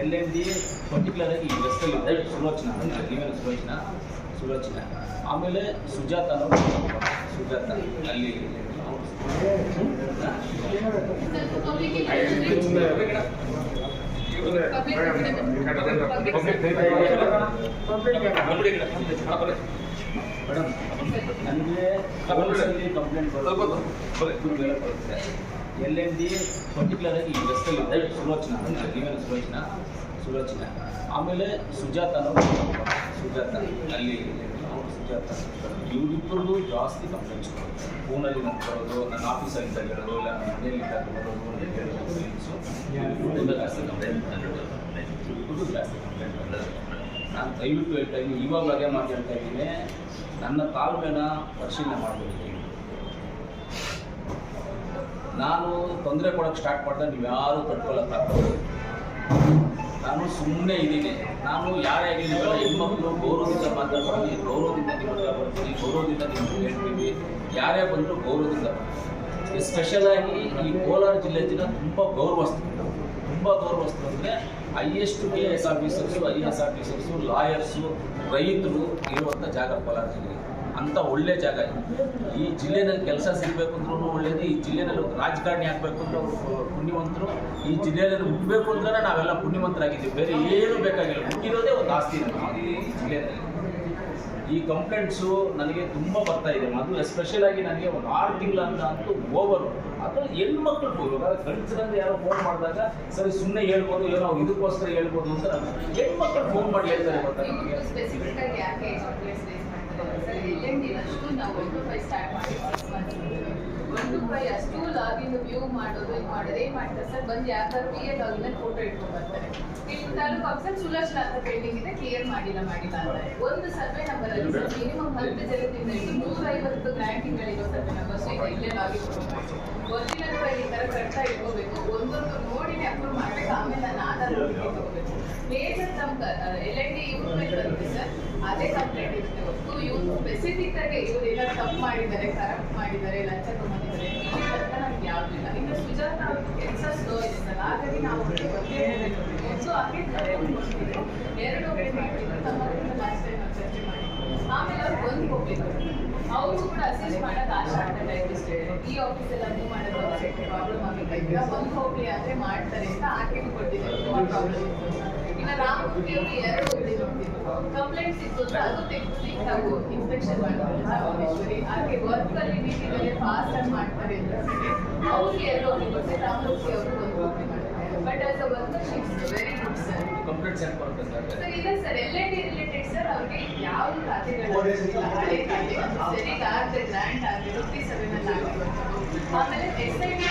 LND particular ಆಗಿ ಈ ವೆಸ್ಟಲ್ಲಿ ಸುಲೋಚನಾ ನೀವೇನು ಸುಲೋಚನಾ ಆಮೇಲೆ ಸುಜಾತ ಅಲ್ಲಿ ಮೇಡಮ್ ನನಗೆ ಕಂಪ್ಲೇಂಟ್ ಬರುತ್ತೆ LND ಪರ್ಟಿಕ್ಯುಲರ್ ಆಗಿ ಈ ವೆಸ್ಟಲ್ಲಿ ಸುಲೋಚನಾ ನೀವೇನು ಸುಲೋಚನಾ ಆಮೇಲೆ ಸುಜಾತ ಅಲ್ಲಿ ಸುಜಾತ ಇವರಿಬ್ಬರದು ಜಾಸ್ತಿ ಕಂಪ್ಲೇಂಟ್ಸ್ ಫೋನಲ್ಲಿ ನಾನು ಬರೋದು ನನ್ನ ಆಫೀಸಲ್ಲಿ ಹೇಳೋದು ಇಲ್ಲ ನನ್ನ ಮನೆಯಲ್ಲಿ ಬರೋದು ಜಾಸ್ತಿ ಕಂಪ್ಲೇಂಟ್ ನಾನು ದಯವಿಟ್ಟು ಹೇಳ್ತಾ ಇದ್ದೀನಿ, ಇವಾಗ ಬಗೆ ಮಾತು ಹೇಳ್ತಾ ಇದ್ದೀನಿ, ನನ್ನ ತಾಳ್ಮೆನ ಪರಿಶೀಲನೆ ಮಾಡಬೇಕು. ನಾನು ತೊಂದರೆ ಕೊಡೋಕ್ಕೆ ಸ್ಟಾರ್ಟ್ ಮಾಡಿದ್ರೆ ನೀವು ಯಾರೂ ತಡ್ಕೊಳ್ಳೋಕ್ಕಾಗ್ತದೆ. ನಾನು ಸುಮ್ಮನೆ ಇದ್ದೀನಿ. ನಾನು ಯಾರೇ ಆಗಲಿ ಹೆಣ್ಮಕ್ಳು ಗೌರವದಿಂದ ಮಾತಾಡ್ತೀನಿ, ಗೌರವದಿಂದ ನಿಮ್ಮ ಹತ್ರ ಬರ್ತೀನಿ, ಗೌರವದಿಂದ ನಿಮ್ಗೆ ಹೇಳ್ತೀವಿ. ಯಾರೇ ಬಂದರೂ ಗೌರವದಿಂದ ಬರ್ತೀನಿ. ಸ್ಪೆಷಲಾಗಿ ಈ ಕೋಲಾರ ಜಿಲ್ಲೆ ಜನ ತುಂಬ ಗೌರವಸ್ಥರು ಅಂದರೆ highest KS officers, IAS officers, lawyers, ರೈತರು ಇರುವಂಥ ಜಾಗ ಕೋಲಾರ ಜಿಲ್ಲೆ. ಅಂಥ ಒಳ್ಳೆ ಜಾಗ ಇದು. ಈ ಜಿಲ್ಲೆಯಲ್ಲಿ ಕೆಲಸ ಸಿಗಬೇಕು ಅಂದ್ರೂ ಒಳ್ಳೇದು. ಈ ಜಿಲ್ಲೆಯಲ್ಲಿ ರಾಜಕಾರಣಿ ಆಗಬೇಕು ಅಂದ್ರೆ ಅವರು ಪುಣ್ಯವಂತರು. ಈ ಜಿಲ್ಲೆಯಲ್ಲಿ ಹುಟ್ಟಬೇಕು ಅಂದ್ರೆ ನಾವೆಲ್ಲ ಪುಣ್ಯವಂತರಾಗಿದ್ದೀವಿ. ಬೇರೆ ಏನು ಬೇಕಾಗಿಲ್ಲ. ಹುಟ್ಟಿರೋದೇ ಒಂದು ಆಸ್ತಿ ನಮಗೆ ಈ ಜಿಲ್ಲೆಯಲ್ಲಿ. ಈ ಕಂಪ್ಲೇಂಟ್ಸು ನನಗೆ ತುಂಬ ಬರ್ತಾ ಇದೆ. ಅದು ಎಸ್ಪೆಷಲಾಗಿ ನನಗೆ ಒಂದು 6 ತಿಂಗಳ ಅಂತೂ ಓವರ್. ಅದರಲ್ಲಿ ಹೆಣ್ಮಕ್ಳು ಇವಾಗ ಗಂಡಸರಿಂದ ಯಾರೋ ಫೋನ್ ಮಾಡಿದಾಗ ಸರಿ ಸುಮ್ಮನೆ ಹೇಳ್ಬೋದು, ಏನೋ ಇದಕ್ಕೋಸ್ಕರ ಹೇಳ್ಬೋದು ಅಂತ ಹೆಣ್ಮಕ್ಳು ಫೋನ್ ಮಾಡಿ ಹೇಳ್ತಾರೆ. ಗೊತ್ತಾ ನಮಗೆ ಅಷ್ಟು ಲಾಗಿನ್ ವ್ಯೂ ಮಾಡೋದು ಏನ್ ಮಾಡ್ತಾರೆ ಸರ್, ಬಂದು ಯಾರು PA ಲಾಗಿನ್ ಫೋಟೋ ಇಟ್ಕೊಂಡು ಬರ್ತಾರೆ. ಇಲ್ಲಿ ತಾಲೂಕು ಆಫೀಸರ್ ಸುಲೋಚನಾ ಅಂತ ಪೇಂಟಿಂಗ್ ಇದೆ, ಕ್ಲಿಯರ್ ಮಾಡಿಲ್ಲ ಅಂತಾರೆ. ಒಂದು ಸರ್ವೆ ನಂಬರ್ ಅಲ್ಲಿ ಸರ್ ಮಿನಿಮಮ್ 10 ಜನದಿಂದ 150 ಗ್ರಾಂಟಿಂಗ್ಗಳಿರೋ ಸರ್ವೆ ನಂಬರ್ಸ್ ಇದೆ. ಇಲ್ಲೇ ಲಾಗಿನ್ ಒರಿಜಿನಲ್ ಫೈಲ್ ಈ ತರ ಕಟ್ತಾ ಇಟ್ಕೋಬೇಕು. ಒಂದೊಂದು ನೋಡಿನೇ ಅಪ್ರೂವ್ ಮಾಡ್ಬೇಕು. ಆಮೇಲೆ ನಾನು ಆಧಾರ್ ತಗೋಬೇಕು. ಮೇಜರ್ ನಮ್ಮ LND ಇವ್ರ ಮೇಲೆ ಬರುತ್ತೆ ಸರ್, ಅದೇ ಕಂಪ್ಲೇಂಟ್ ಇರುತ್ತೆ ಹೊತ್ತು ಇವ್ರು ಸ್ಪೆಸಿಫಿಕ್ ಆಗಿ ಇವ್ರು ಏನಾದ್ರು ತಪ್ಪು ಮಾಡಿದ್ದಾರೆ, ಕರಪ್ಟ್ ಮಾಡಿದ್ದಾರೆ, ಲಂಚ ತಗೊಂಡಿದ್ದಾರೆ ಇಲ್ಲಿ ತನಕ ನಮ್ಗೆ ಯಾವುದೂ ಇಲ್ಲ. ಇನ್ನು ಸುಜಾತ ಅವ್ರಿಗೆ ಕೆಲಸ ಸ್ಲೋ ಇದೆ ಸರ್, ಹಾಗಾಗಿ ನಾವು ಒಂದೇ ಸೊ ಹಾಗೆ ಕೊಡ್ತಿದ್ರು 2 ಒಬ್ಬರು ಮಾಡಿದ್ರು. ತಮ್ಮವರಿಂದ ಲಾಸ್ಟ್ ಟೈಮ್ ನಾವು ಚರ್ಚೆ ಮಾಡಿದ್ವಿ. ಆಮೇಲೆ ಅವ್ರು ಒಂದು ಹೋಗ್ಬೇಕು, ಅವರು ಕೂಡ ಅಸಿಸ್ಟ್ ಮಾಡೋದು ಆಶಾ ಟೈಪಿಸ್ಟ್ ಈ ಆಫೀಸೆಲ್ಲ ಮೂವ್ ಮಾಡೋದು ಪ್ರಾಬ್ಲಮ್ ಆಗಬೇಕಾಯ್ತು. ಒಂದು ಹೋಗ್ಲಿ ಆದರೆ ಮಾಡ್ತಾರೆ ಅಂತ ಆಕೆಗೆ ಕೊಟ್ಟಿದ್ದಾರೆ. ತುಂಬ ಪ್ರಾಬ್ಲಮ್ ಇತ್ತು. ಇನ್ನು ರಾಮಮೂರ್ತಿ ಅವರು 2 ಹೋಗ್ಲಿ ನೋಡ್ತಿದ್ರು. ಕಂಪ್ಲೇಂಟ್ಸ್ ಇತ್ತು ಅಂದ್ರೆ ಅದು ತೆಗೆದು ನಾವು ಇನ್ಸ್ಪೆಕ್ಷನ್ ಮಾಡ್ತಾರೆ ರಾಮೇಶ್ವರಿ. ಹಾಗೆ ವರ್ಕಲ್ಲಿ ಮೀಟಿಂಗಲ್ಲಿ ಫಾಸ್ಟ್ ಆಗಿ ಮಾಡ್ತಾರೆ ಅಂತ ಅವ್ರಿಗೆ 2 ಹೋಗ್ಲಿ ಕೊಟ್ಟೆ. ರಾಮಮೂರ್ತಿ ಅವರು 1 ಹೋಗ್ಲಿ ಮಾಡ್ತಾರೆ. But as a worker she is very good sir. Complaints ಯಾಕೆ ಬರುತ್ತೆ ಸರ್? ಇದೆ ಸರ್ LND ರಿಲೇಟೆಡ್ ಸರ್. ಅವ್ರಿಗೆ ಯಾವ ಖಾತೆಗಳು ಹಳೆ ಖಾತೆ ಸರಿಗೆ ಆಗದೆ ಗ್ರಾಂಟ್ ಆಗದೆ 57 ಆಗಿರುವಂಥದ್ದು. ಆಮೇಲೆ SID